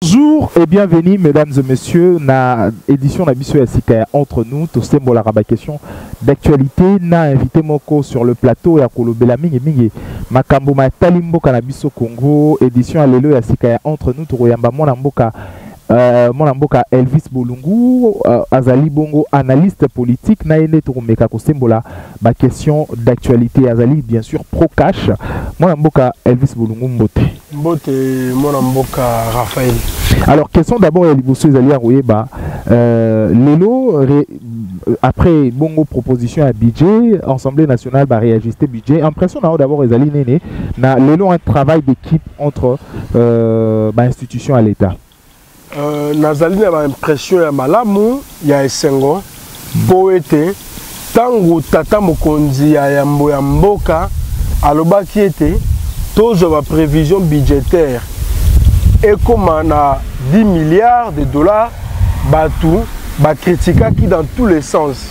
Bonjour et bienvenue mesdames et messieurs na édition Nabiso Yasika entre nous tout sembo la question d'actualité na invité moko sur le plateau ya kolobela mingi makambo matali mboka na biso Congo édition alelo Yasika entre nous to yamba mona mboka Elvis Bolungu azali bongo analyste politique na ene to meka ko sembola ba question d'actualité azali bien sûr pro cash mona mboka Elvis Bolungu mbote mona mboka Raphaël. Alors question d'abord Eliboso ezali aroyeba lelo après bongo proposition à budget Assemblée nationale va réajuster budget impression d'abord ezali nene na lelo un travail d'équipe entre institutions à l'état. Nazali na impression ya malamu ya esengo poete tangu tata mokonzi ya yambo ya mboka alobaki ete tozo ba prévision budgétaire et comme on a 10 milliards de dollars batu ba critika qui dans tous les sens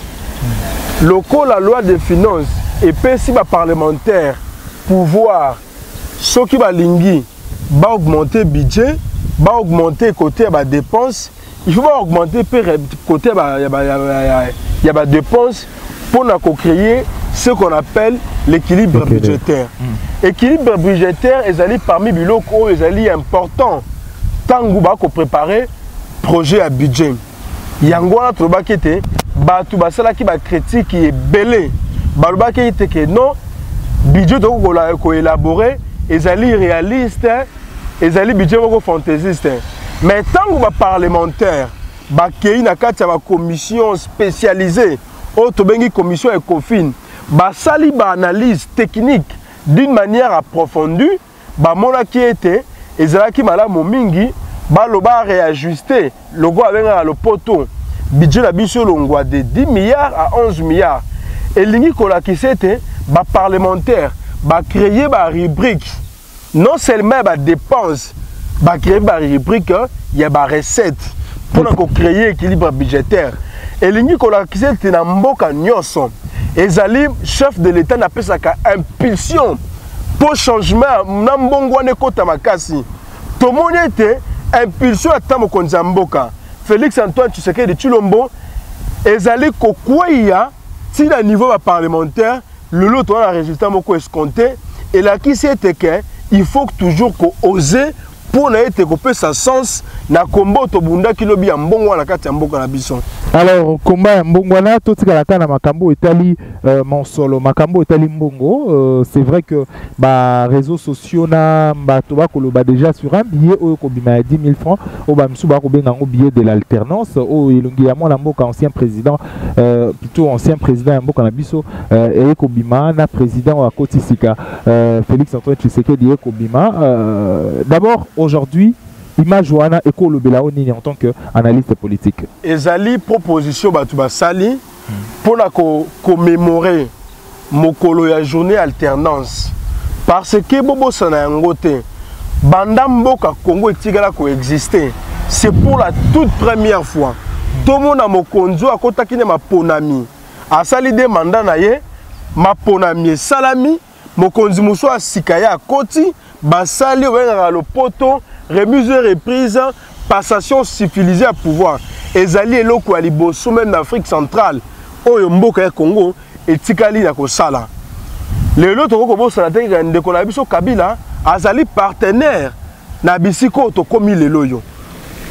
loko la loi des finances et puis si ba parlementaire pouvoir ceux qui ba lingi ba augmenter budget va augmenter côté bah dépenses, il faut pas augmenter côté bah y a bah dépenses pour créer ce qu'on appelle l'équilibre budgétaire. Équilibre budgétaire est allé parmi les locaux est allé important tant que vous préparer projet à budget. Yango na troba kete ba tout ba sala qui ba critique qui est belé ba ba kete que non budget to ko élaborer est allé réaliste. Et ali budget moko fantaisiste mais tant que parlementaire ba kei na kati ya commission spécialisée au tobengi commission ECOFIN ba sali ba analyse technique d'une manière approfondie ba mona ki était ezalaki malamu mingi ba loba réajuster logo abenga le poto budget la biso longwa de 10 milliards à 11 milliards et lingi kola ki c'était ba parlementaire ba créer ba rubrique non seulement les dépenses, créer des rubriques, il y a des recettes pour créer l'équilibre budgétaire. Et l'Union qui est dans Mboka Nyonso, et les chef de l'État n'a pas ça impulsion pour changement. Nambongo ne kota makasi. Tout le monde était impulsion à Tamo Konzamboka. Félix Antoine Tshisekedi de Chilombo, et les kokwaya si le niveau parlementaire, le lot a un résultat moko escompté. Et là qui c'était que il faut toujours oser pour n'être coupé sa sens na combat to bunda kilobi ya mbongo na kati ya mboka na biso. Alors combat mbongo na to tika na makambo etali monsolo makambo etali mbongo c'est vrai que ba réseaux sociaux na ba to ba koloba déjà sur un billet au kobima 10 000 francs au ba msuba ko benga ngo billet de l'alternance au elongi ya mwana mboka ancien président ya mboka na biso e kobima na président wa Kotisika Félix Antoine Tshisekedi e kobima d'abord aujourd'hui image wana ekolo belaoni en tant qu'analyste politique. Ezali proposition batuba sali pour la commémorer mokolo ya journée alternance parce que bobo sana ngote banda mboka Congo etigala ko exister c'est pour la toute première fois tout monde a mokonzo akota kine maponami asali de mandat na ye maponami salami mokonzi muso asikaya koti basali wenga le poto remise reprise passation civilisée à pouvoir ezali eloko ya liboso même en Afrique centrale oyo mboka ya Congo etikali na kosala lelo to ko bosala te ndeko na biso Kabila azali partenaire na bisiko to komi lelo yo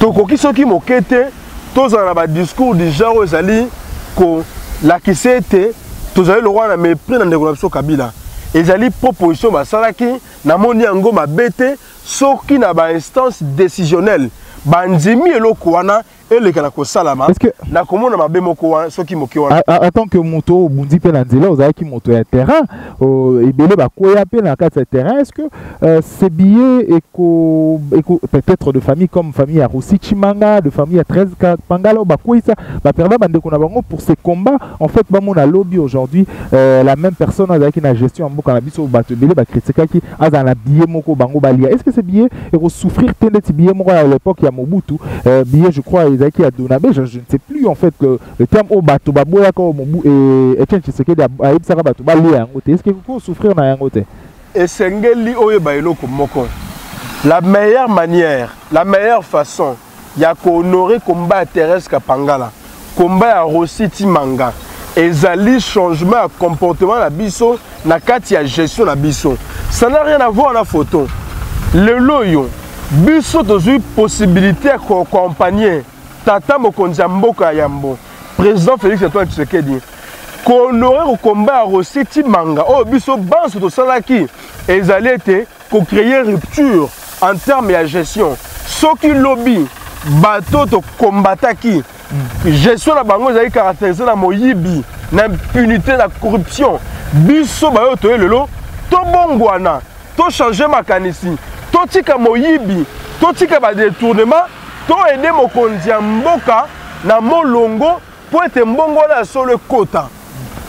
to koki soki mokete tozala na ba discours du genre ezali ko la kisete tozali le roi na mépris na ndeko na biso Kabila ezali proposition basalaki na moni yango mabete soki na ba instance décisionnelle bandimi eloko wana elekana ko salama na komona mabe moko wana soki moki wana en tant que moto bundi pe na nzela ozalaki moto ya terrain ebele ba koya pe na kati ya terrain est-ce que ces billets peut-être de famille comme famille ya Rossi Chimanga de famille ya 13 Pangala ba koisa ba perda bandeko na bango pour ces combats en fait ba mona lobby aujourd'hui la même personne azalaki na gestion mboka na biso ba tebele ba critikaki azana billet moko bango balia est-ce que ces billets eko souffrir tende ti billet moko à l'époque ya Mobutu billet je crois qui a donné je ne sais plus en fait que le terme au bateau baboya comme Mobutu et Etienne Tshisekedi a ebisaka bato balia yango te est-ce que faut souffrir na yango te esengeli oyo ba eloko moko la meilleure manière, la meilleure façon, il y a qu'honorer combat Thérèse Kapangala, combat à Rossi Timanga, et zali changement de comportement la biso, na kati ya gestion la biso. Ça n'a rien à voir avec la photo. Le loyo, biso tozu possibilité à accompagner Tata Mokonzi Mboka Yambo, président Félix Antoine Tshisekedi, qu'honorer au combat à Rossi Timanga, oh biso banso to salaki, et zali été pour créer rupture en termes de gestion. Ce qui lobby, bateau to combataki, gestion la bango zali caractérisée la moyibi, l'impunité, la corruption. Biso bayo to lelo, to bongwana, to changer makanisi, to tika moyibi, to tika ba détournement, to aider Mokonzi Mboka na molongo pour être mbongwana sur le quota.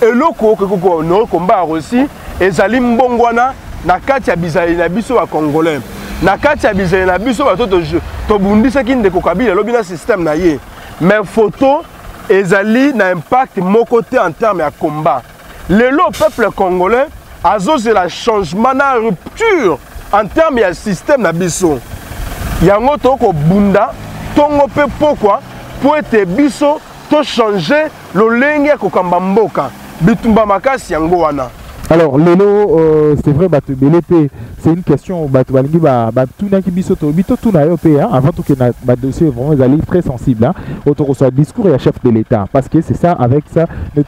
Et loko ko no combat aussi ezali mbongwana na kati ya bizali na biso ba congolais. Na kati ya bizali na biso ba to bundisa ki ndeko Kabila lobi na système na ye. Mais photo ezali na impact mon côté en termes de combat. Le peuple congolais a zosé la changement na rupture en termes de système na biso. Yango to ko bunda tongo pe pourquoi pour être biso to changer le lenge ko kamba mboka bitumba makasi yango wana. Alors, Lelo, c'est vrai, c'est une question, avant tout que dossier vraiment très sensible, autour de discours et chef de l'État, parce que c'est ça, avec ça, nous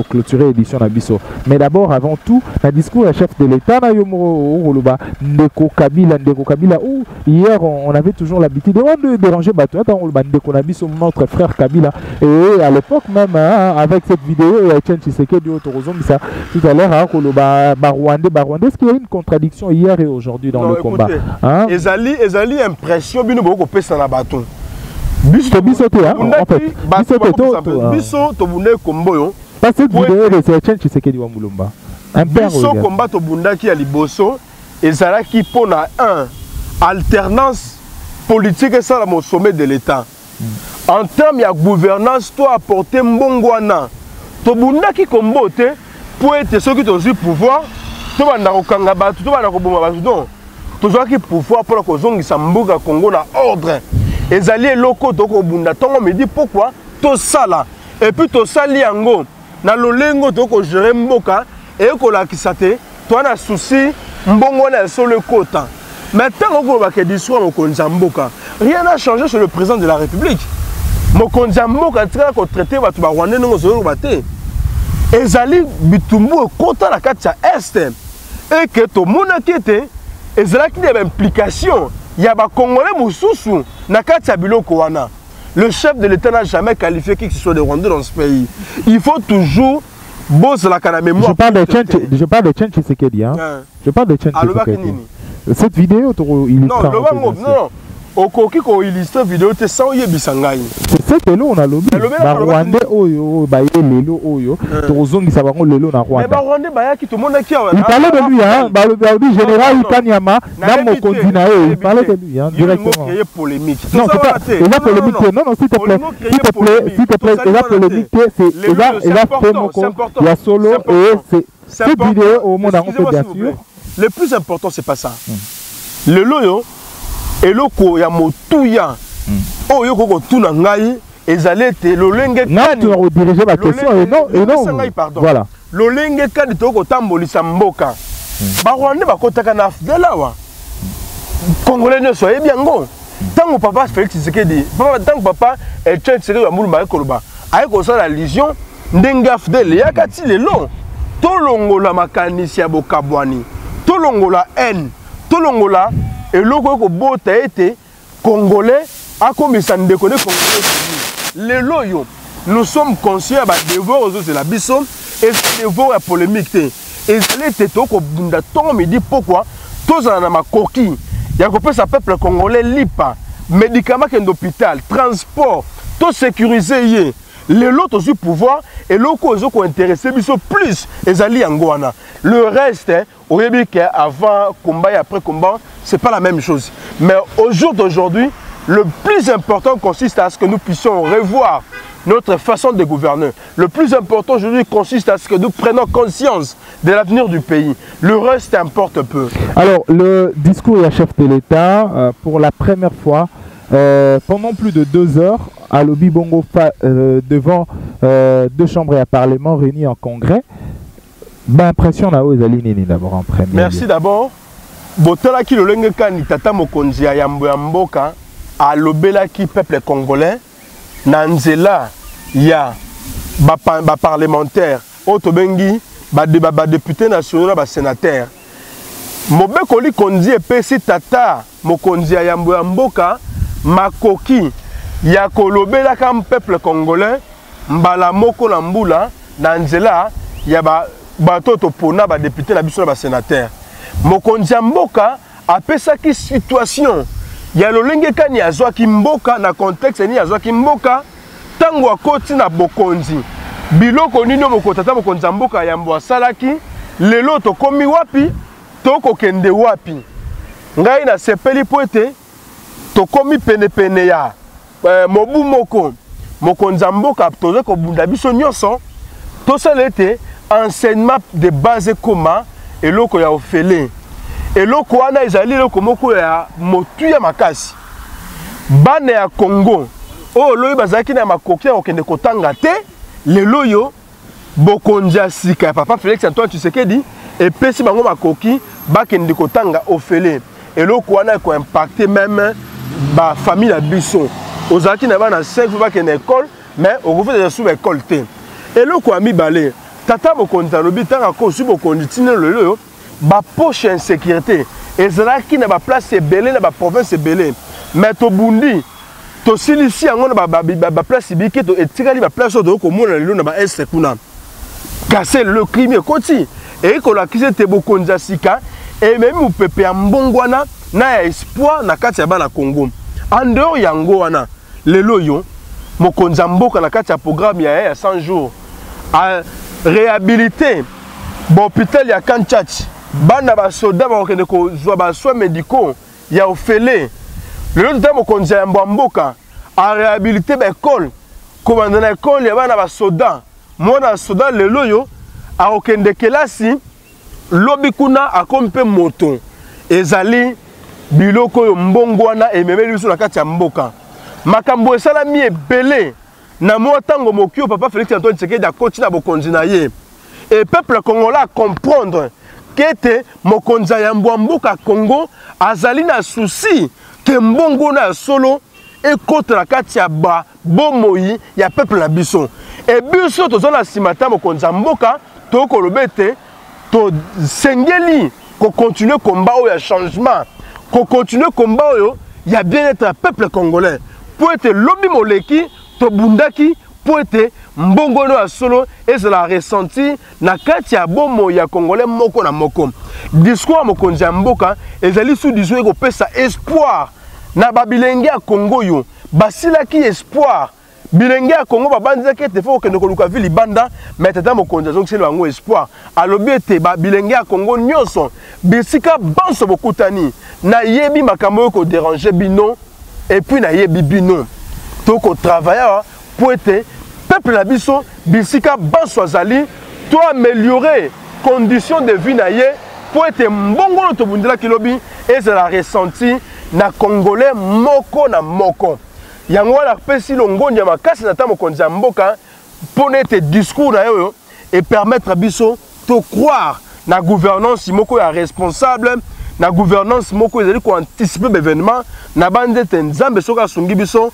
clôturer l'édition d'Abisso. Mais d'abord, avant tout, le discours et chef de l'État, Ndeko Kabila, où hier, on avait toujours l'habitude de déranger notre frère Kabila, et à l'époque même, avec cette vidéo, il y a Etienne Tshisekedi tout à l'heure, Rwandais, est-ce qu'il y a une contradiction hier et aujourd'hui dans le combat? Ezali impression bino boko pesa na baton. Biso en fait. Biso to bunde komboyo. Parce que vidéo de Etienne Tshisekedi wa Mulumba. Biso combat to bundaki ya liboso ezalaki pona un alternance politique ça au sommet de l'État. En termes de gouvernance, toi apporter mbongwana. To bundaki kombote pour être ceux qui ont eu pouvoir, tout le monde a eu pouvoir pour que les Sambuga Congo na ordre. Les alliés locaux me dit pourquoi tout ça là. Et puis tout ça liango na lolengo to gérer mboka et ko la kisate toi na souci mbongo na sur le quota. Maintenant on va que discours Mokonzi Mboka. Rien n'a changé sur le président de la République. Mokonzi Mboka ko traiter ba tuba Rwandais ngo zo baté. Ezali bitumbu kota la kati ya est et que to mona kete ezala ki de implication ya ba congolais mususu na kati ya biloko wana. Le chef de l'État n'a jamais qualifié qui que ce soit de Rwandais dans ce pays. Il faut toujours bosser la mémoire. Je parle de Etienne Tshisekedi hein. Je parle de Etienne Tshisekedi. Cette vidéo il non. Okoki ko illustre vidéo te sans yebisangai. C'est que là on a lobby. Rwandais oyo ba lelo oyo tozongi sa bango lelo na Rwanda. Mais ba Rwandais ba ya ki to mona ki. Il parlait de lui hein, ba le général Kanyama na Mokonzi na eux, il parlait de lui hein directement. Il y a polémique. Non, c'est pas polémique. Non, s'il te plaît. Il y a polémique, c'est il y a il y a solo et c'est cette vidéo au monde entier bien sûr. Le plus important c'est pas ça. Le loyo eloko ya motuya oyo koko tuna ngai ezalete lolenge kani tu rediriger la question et non voilà lolenge kani to ko tambolisa mboka ba Rwanda ba kotaka na afdelawa congolais ne soyez bien ngo tango papa Félix Tshisekedi tango papa Etienne Tshisekedi Mulumba ekoloba ay ko sala lision ndenge afdel yakati lelo tolongola makanisi ya bokabwani tolongola haine tolongola et loko bota été congolais a comme ça ne déconne congolais les loyo nous sommes conscients bah devoir aux autres de la bison et devoir la polémique et les to ko bunda ton me dit pourquoi tous en ma coquille il y a que ça peuple congolais lipa médicaments d'hôpital transport tout sécurisé les lots aussi pouvoir et loko ko intéressé biso plus les alliés angwana le reste au début avant combat et après combat c'est pas la même chose mais au jour d'aujourd'hui le plus important consiste à ce que nous puissions revoir notre façon de gouverner. Le plus important aujourd'hui consiste à ce que nous prenions conscience de l'avenir du pays. Le reste importe peu. Alors, le discours du chef de l'État, pour la première fois, pendant plus de 2 heures, à Lobi Bongo, devant 2 chambres et parlement réunis en congrès, impression na Ozaline d'abord en premier. Merci d'abord. Botala ki lolenge kani tata mokonzi ya yambo ya mboka a lobela ki peuple congolais na nzela ya ba parlementaire otobengi ba député national ba sénateur. Mobeko li konzi epesi tata mokonzi ya yambo ya mboka makoki ya kolobela ka peuple congolais mbala moko na mbula na nzela ya bato topona ba député na biso na ba sénateur. Mokonzi mboka apesaki situation ya lolenge kani azwaki mboka na contexte ni azwaki mboka tango akoti na bokonzi biloko nino mokotata mokonzi mboka ya mbo asalaki lelo tokomi wapi tokokende wapi ngai na sepeli po ete tokomi pene ya mobu moko mokonzi mboka toza kobunda biso nyonso tosala ete enseignement de base koma eloko ya ofele eloko wana ezali eloko moko ya motu ya makasi bana ya Congo oyo loyi bazalaki na makoki ya kokende kotanga te lelo yo bokonzi ya sika ya papa Félix Antoine Tshisekedi epesi bango makoki bakende kotanga ofele eloko wana ekoimpacte même ba famille na biso ozalaki na bana 5 bakende école mais okofeza sous école te eloko ya mibale tata mokonzi alobi tanga kosu bokonzi tina lelo yo ba poche insécurité ezalaki na ba place ebele na ba province ebele mais to bundi to silisi yango na ba place biki to etikali ba place oyo komona lelo na ba est kuna kase le crime ekoti e kolakise te bokonzi ya sika e même mopepe ya mbongwana na ya espoir na kati ya bana Congo en dehors yango wana lelo yo mokonzi mboka na kati ya programme ya 100 jours a réhabiliter l'hôpital ya Kanchach bana ba soda ba okende ko zwa ba soins médicaux ya ofele le temps mokonzi ya mboka a réhabiliter ba école komanda na école ya bana ba soda mona soda lelo yo a okende kelasi lobi kuna akompe moto ezali biloko yo mbongwana ememeli biso na kati ya mboka makambo esalami ebele na motango mokio papa Félix Antoine Tshisekedi akoti na bokonzi na ye et peuple congolais comprendre que mokonzi ya mboka Congo azali na souci que mbongo na solo ekota na kati ya ba bomoi ya peuple na biso et biso tozona simata mokonzi mboka to kolobete to sengeli ko continuer combat ya changement ko continuer combat yo ya bien-être peuple congolais pour être lobby moleki to bundaki pour être mbongo no solo et cela ressenti na kati ya bomo ya congolais moko na moko discours mokonzi mboka ezali sous discours ko pesa espoir na babilenge ya Congo yo basilaki espoir bilenge ya Congo babanzaki te fo kende koluka vili banda mais tata mokonzi donc c'est bango espoir alobi ete babilenge ya Congo nyonso bisika banso bokutani na yebi makambo ko déranger bino et puis na yebi bino to ko travailler pour être peuple na biso bisika banso azali to améliorer conditions de vie na ye pour être mbongo to bundela kilobi et ça la ressenti na congolais moko na moko yango la pesi longonya makasi na ta mokonzi mboka pour être discours na yo et permettre à biso to croire na gouvernance moko ya responsable na gouvernance moko ezali ko anticiper l'événement na bande te nzambe soka sungi biso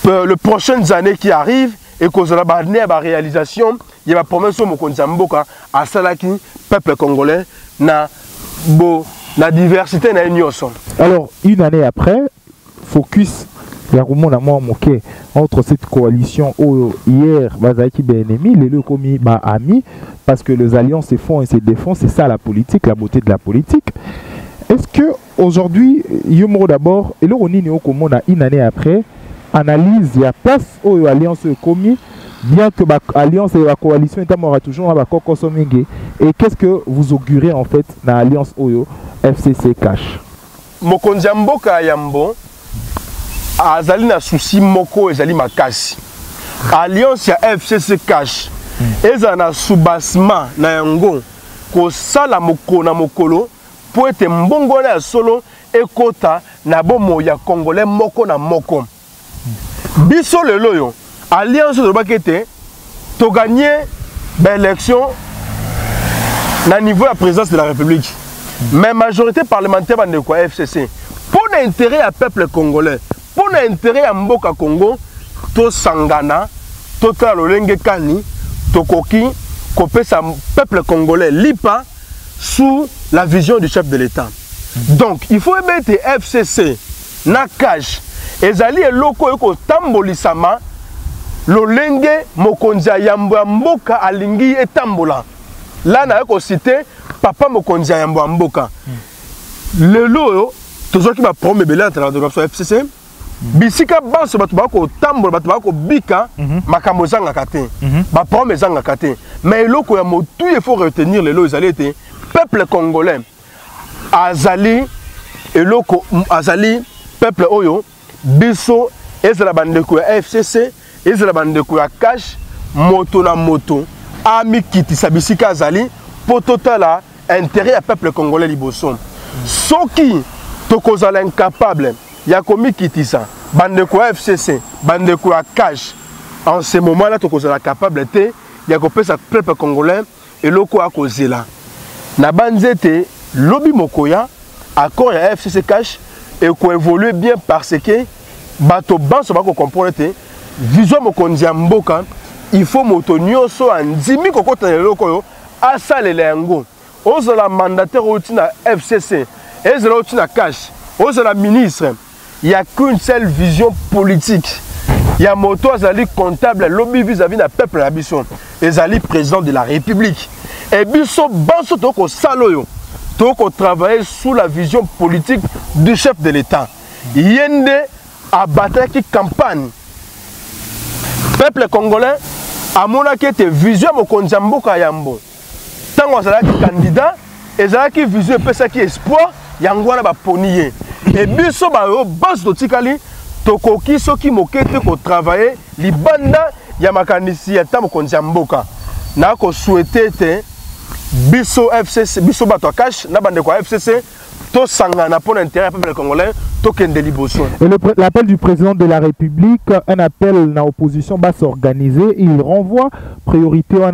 les prochaines années qui arrivent et que la ba réalisation il y a la promesse mokonzi mboka à salaki peuple congolais na diversité na nyonso. Alors une année après focus ya komona mwa moke entre cette coalition où hier bazaki ben ennemi les komi ba amis parce que les alliances se font et se défendent, c'est ça la politique, la beauté de la politique. Est-ce que aujourd'hui yomo d'abord et le ronini okomona une année après analyse il y a place aux alliances commis bien que la alliance et la coalition est toujours à et qu'est-ce que vous augurez en fait dans l'alliance Oyo FCC cash mokonzi mboka yambo azali na souci moko ezali makasi alliance ya FCC cash eza na soubassement na yango ko sala mokona mokolo po ete mbongo na solo ekota na bomo ya congolais moko na moko biso lelo yo alliance de bakete to gagner l'élection na niveau de la présidence de la République mais majorité parlementaire bande quoi FCC pour l'intérêt à peuple congolais pour l'intérêt à mboka Congo to sangana total olenge kani tokoki kopesa peuple congolais lipa sous la vision du chef de l'État. Donc il faut mettre FCC na cash ezali eloko eko tambolisama lolenge mokonzi yambo mboka alingi etambola. Là na eko cité papa mokonzi yambo mboka. Lelo toujours qui va prendre belé à travers de FCC bisika banso bato bako tambola bato bako bika makambo zanga kate ba promesse zanga kate mais eloko ya motu il faut retenir lelo ezali été peuple congolais azali eloko azali peuple oyo biso ezala bandeko ya FCC ezala bandeko ya cash moto na moto ami kitisa bisika azali po totala intérêt ya peuple congolais liboso soki tokozala incapable ya komi kitisa bandeko ya FCC bandeko ya cash en ce moment là tokozala capable te ya kopesa peuple congolais eloko akozela na banzete lobby mokoya accord ya FCC cash et ko évoluer bien parce que bato banso bako comprendre te vision mokonzi ya mboka il faut moto nyonso andimi kokota eloko yo asalela yango ozala mandataire outi na FCC ezala outi na cash ozala ministre il y a qu'une seule vision politique il y a moto azali comptable lobby vis-à-vis na peuple na biso ezali président de la République et biso banso toko saloyo toko travailler sous la vision politique du chef de l'État yende abataki campagne peuple congolais amona que te vision mokonzi mboka yambo tango azalaki candidat ezalaki vision pesaki espoir yango wana baponiye et biso ba base totikali tokoki soki mokete ko travailler libanda ya makanisi ya ta mokonzi mboka na ko souhaiter te biso FCC biso bato cash na bande kwa FCC to sangana pour l'intérêt peuple congolais to kende liboso. Et l'appel du président de la République, un appel na opposition va s'organiser, il renvoie priorité à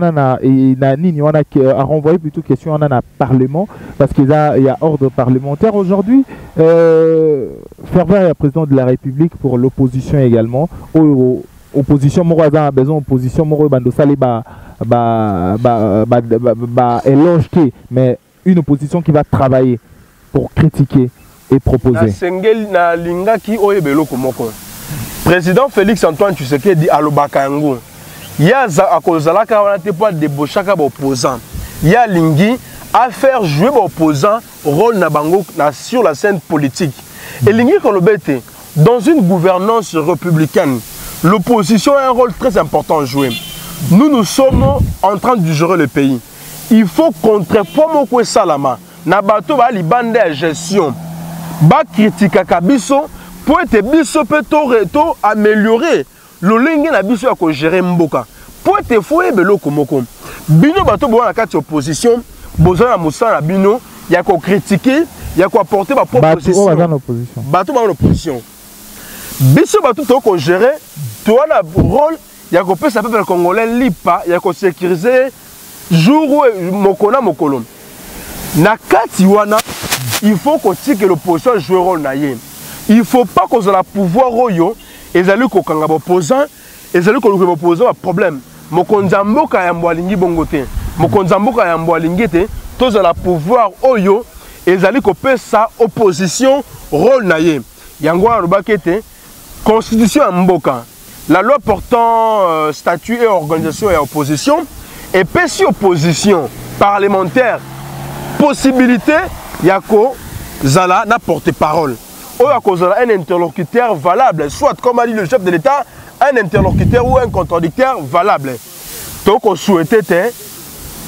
renvoyer plutôt question à parlement parce qu'il y a ordre parlementaire aujourd'hui. Fervent président de la République pour l'opposition également. Opposition moroza a besoin opposition moro bando sali éloge mais une opposition qui va travailler pour critiquer et proposer. Président Félix Antoine Tshisekedi alobaka yango yaza akozalaka wana te pas débauchaka opposant ya lingi à faire jouer opposant rôle na bango sur la scène politique et lingi kolobete dans une gouvernance républicaine l'opposition a un rôle très important à jouer. Nous sommes en train de gérer le pays. Il faut contrepoids moko salama na bato ba libande ya gestion. Ba critique kabiso pour être biso peut to améliorer le lenge na biso ya ko gérer mboka. Pour être foué beloko moko. Bino bato bo na kati opposition, bozo na musala bino ya ko critiquer, ya ko apporter ba proposition. Bato ba en opposition. Biso bato to ko gérer tu as le rôle, il y a que ça peuple congolais lipa, il y a que sécuriser jour où mokona mokolo. Na kati wana, il faut que l'opposition joue rôle naïe. Il faut pas qu'on ait le pouvoir oyo, et zali ko kanga opposant, et zali ko luke opposant a problème. Mokonzambo ka yambo lingi bongote. Mokonzambo ka yambo lingi te, tous la pouvoir oyo, et zali ko pesa opposition rôle naïe. Yango arobakete constitution mboka. La loi portant statut et organisation et opposition, et puis si opposition parlementaire, possibilité, yako zala na porte-parole. Ou yako zala un interlocuteur valable, soit comme a dit le chef de l'État, un interlocuteur ou un contradicteur valable. Donc on souhaitait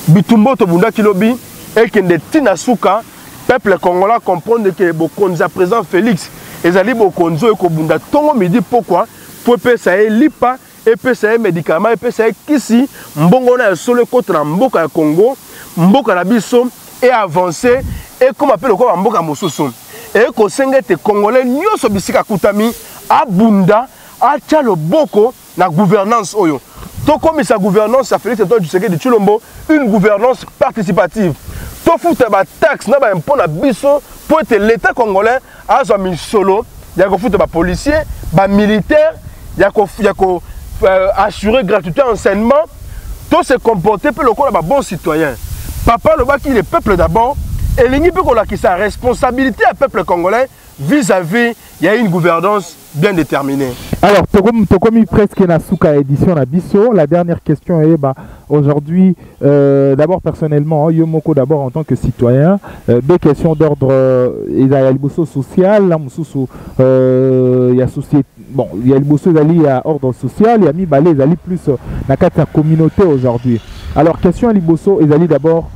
bitumbo to bunda kilobi et que de tinasuka peuple congolais comprendre que bokonza président Félix ezali bokonzo et ko bunda tongo midi pourquoi pour que ça lipa epesa médicament epesa kisi mbongo na solo contre mboka ya Congo mboka na biso et avancer et comme appelle ko mboka mosusu et ko sengete congolais nyoso bisika kutami abunda acha loboko na gouvernance oyo to comme sa gouvernance a Félix Antoine Tshisekedi Tshilombo une gouvernance participative to futa ba taxe na ba impôt na biso pour être l'état congolais a zo misolo ya ko futa ba policier ba militaire ya ko assurer gratuité enseignement tout se comporter pour le ba bon citoyen papa le baki le peuple d'abord et l'ingi peut qu'on a qui sa responsabilité à peuple congolais vis-à-vis il y a une gouvernance bien déterminée. Alors Tokomi presque na souka édition na biso la dernière question est aujourd'hui d'abord personnellement Yomoko d'abord en tant que citoyen deux questions d'ordre il y a le bosso social là mususu il y a société bon il y a le bosso d'ali à ordre social il y a mi balé zali plus na kata communauté aujourd'hui alors question à liboso ezali d'abord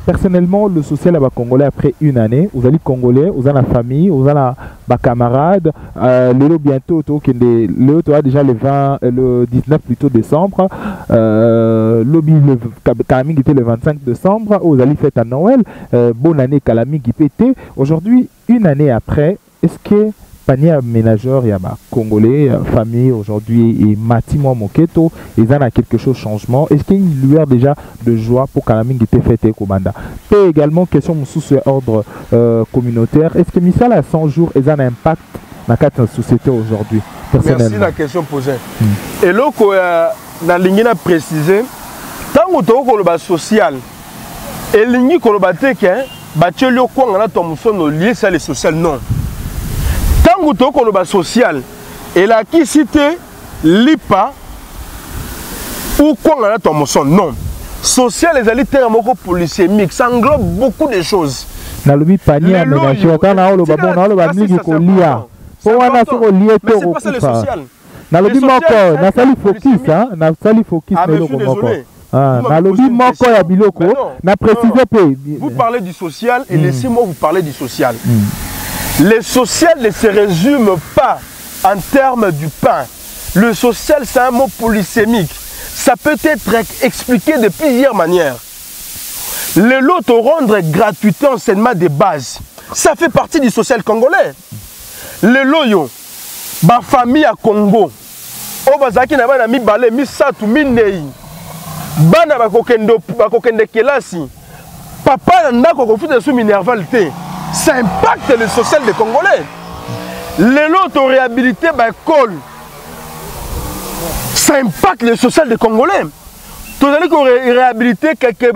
personnellement le social à Congolais après une année vous allez Congolais vous avez la famille vous avez la camarade le bientôt le tu as déjà le 19 plutôt décembre lobby le Kalami était le 25 décembre vous allez fête à Noël bonne année Kalami qui pétait aujourd'hui une année après est-ce que panier ménageur, il y a Congolais, famille aujourd'hui et Matimo Moketo, ils en a quelque chose changement. Est-ce qu'il y a une lueur déjà de joie pour Kalaming qui était fêté Kobanda? Et également, question sous ordre communautaire, est-ce que Missal à 100 jours, ils ont un impact dans la société aujourd'hui? Merci la question posée. Et là, dans l'ingénieur a précisé, tant que tu as un social, et l'ingénieur a dit que tu as lié ça les social, non. Tant que tu social et la qui cité l'IPA ou quoi on a ton son non social les alliés termes polysémiques ça englobe beaucoup de choses na lobi panier aménageur kana lo babon na lo ba mingi ko lia po wana so lié to ko na lobi moko na sali focus na sali focus na lo moko na lobi moko ya biloko na préciser pe vous parlez du social et laissez-moi vous parler du social. Le social ne se résume pas en termes du pain. Le social, c'est un mot polysémique. Ça peut être expliqué de plusieurs manières. Le lot de rendre gratuité enseignement de base, ça fait partie du social congolais. Le loyo, ma famille à Congo, Obazaki na bana mi balé mi satu mi nei, bana bakokende kelasi, papa ndako kofuta sous minervalité. Ça impacte le social des Congolais. Les lots réhabilité par école. Ça impacte le social des Congolais. Tout à l'heure qu'on réhabilité quelques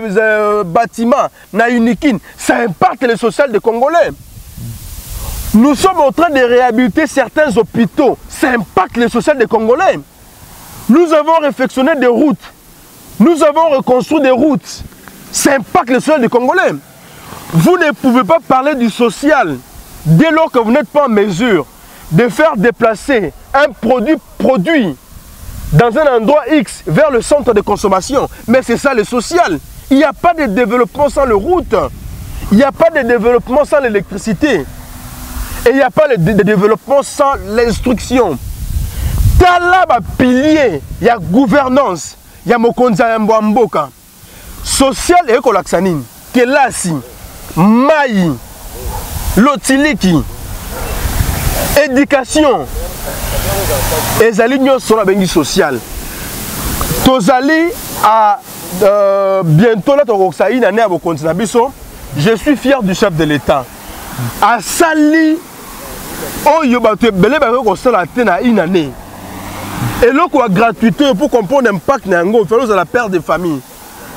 bâtiments, na unikin, ça impacte le social des Congolais. Nous sommes en train de réhabiliter certains hôpitaux, ça impacte le social des Congolais. Nous avons réfectionné des routes, nous avons reconstruit des routes, ça impacte le social des Congolais. Vous ne pouvez pas parler du social dès lors que vous n'êtes pas en mesure de faire déplacer un produit dans un endroit X vers le centre de consommation. Mais c'est ça le social. Il n'y a pas de développement sans les routes. Il n'y a pas de développement sans l'électricité. Et il n'y a pas de développement sans l'instruction. Talaba pilier, il y a gouvernance, il y a mokonza mboka. Social et écolaxanine, kelasi. Maï, lotiliki, éducation, les alignés sont la bengi sociale. Tozali à bientôt là, je suis fier du chef de l'État. À Sali, oh yobate belé ba ko sala tena une année. Et là quoi gratuité pour comprendre l'impact na ngo, faire la perte de famille.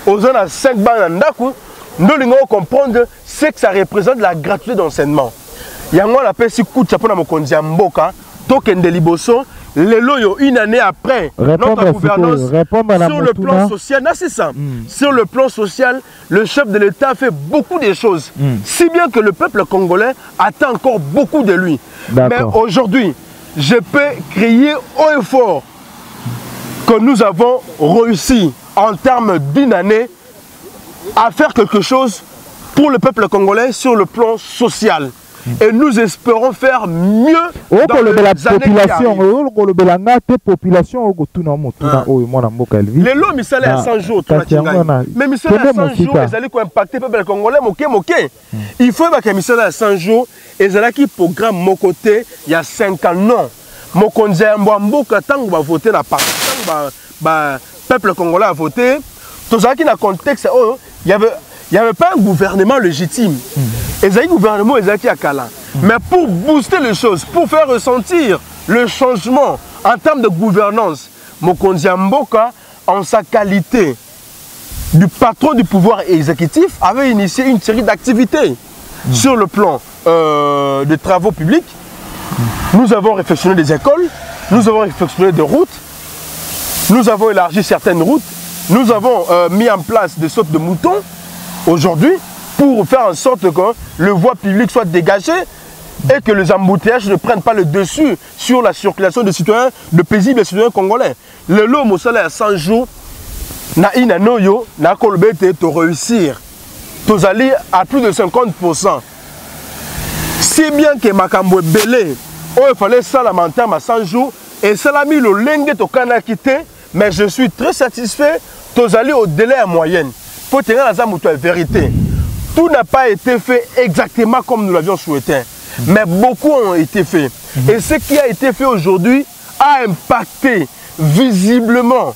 Aux gens à 5 bancs ndaku. Nous devons comprendre ce que ça représente la gratuité d'enseignement. Il y a un appel si coup de chapeau dans mon konzi mboka, token de liboso, le loyo une année après notre gouvernance sur le plan social. Non, c'est ça. Sur le plan social, le chef de l'État fait beaucoup de choses. Si bien que le peuple congolais attend encore beaucoup de lui. Mais aujourd'hui, je peux crier haut et fort que nous avons réussi en termes d'une année à faire quelque chose pour le peuple congolais sur le plan social. Et nous espérons faire mieux dans les les années qui arrivent. Les lots, misale à 100 jours, mais misale à 100 jours, ils allaient impacter le peuple congolais, moké. Il faut que misale à 100 jours, ils allaient qui programme mon côté, il y a 5 ans, non. Mon conseil, mboka, tant qu'on va voter la partie, le peuple congolais a voté, tout ça qui dans le contexte, il n'y avait pas un gouvernement légitime. Et ça, gouvernement qui a Kala. Mais pour booster les choses, pour faire ressentir le changement en termes de gouvernance, Mokonzi Mboka, en sa qualité du patron du pouvoir exécutif, avait initié une série d'activités sur le plan des travaux publics. Nous avons réfectionné des écoles, nous avons réfectionné des routes, nous avons élargi certaines routes, nous avons mis en place des sortes de moutons aujourd'hui pour faire en sorte que le voie publique soit dégagée et que les embouteillages ne prennent pas le dessus sur la circulation des citoyens, de paisibles citoyens congolais. Le lot Mossala à 100 jours, na ina noyo, na kolbete to réussir. Tous allés à plus de 50%. Si bien que Makambo belé, il fallait ça lamenter à 100 jours et ça l'a mis le lengue to kana quitté, mais je suis très satisfait. Tous allés au délai à moyenne. Faut tenir la vérité. Tout n'a pas été fait exactement comme nous l'avions souhaité, mais beaucoup ont été faits. Et ce qui a été fait aujourd'hui a impacté visiblement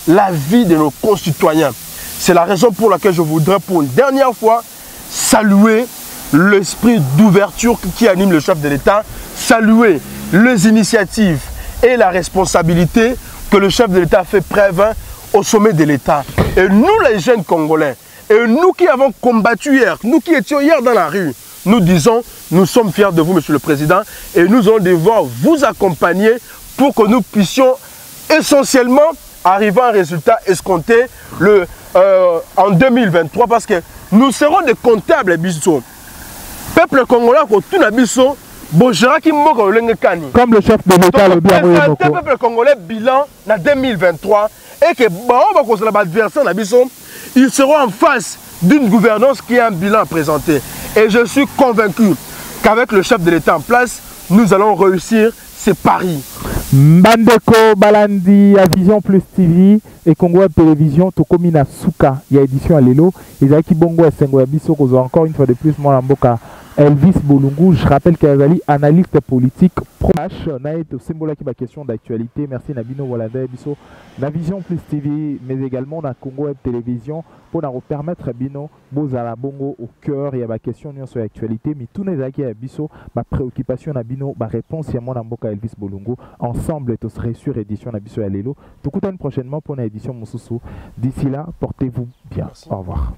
la vie de nos concitoyens. C'est la raison pour laquelle je voudrais pour une dernière fois saluer l'esprit d'ouverture qui anime le chef de l'État, saluer les initiatives et la responsabilité que le chef de l'État fait preuve au sommet de l'État. Et nous les jeunes Congolais, et nous qui avons combattu hier, nous qui étions hier dans la rue, nous disons, nous sommes fiers de vous, Monsieur le Président, et nous allons devoir vous accompagner pour que nous puissions essentiellement arriver à un résultat escompté en 2023, parce que nous serons des comptables, Bissot. Peuple congolais, tout le Bissot, comme le chef de l'État le bien le peuple congolais bilan en 2023 et que l'adversaire ils seront en face d'une gouvernance qui a un bilan à présenter. Et je suis convaincu qu'avec le chef de l'État en place, nous allons réussir ces paris. Mbandeko Balandi à Vision Plus TV et Congo Web Télévision, Tokomina Souka, il y a édition à Lelo, et Zaki Bongo et Sengo Abiso, encore une fois de plus, moi, Mboka. Elvis Bolungu, je rappelle qu'Azali, analyste politique proche, naït au symbole qui va question d'actualité. Merci Nabino Walada Biso, la Vision Plus TV, mais également dans Congo Web Télévision pour nous permettre Bino Bozala Bongo au cœur. Il y a ma question sur l'actualité, mais tout les acquis à Biso, ma préoccupation Nabino, ma réponse y a mon Mboka Elvis Bolungu. Ensemble, tout serait sur édition Nabiso à Lelo. Tout coup prochainement pour une édition Moussoussou. D'ici là, portez-vous bien. Merci. Au revoir.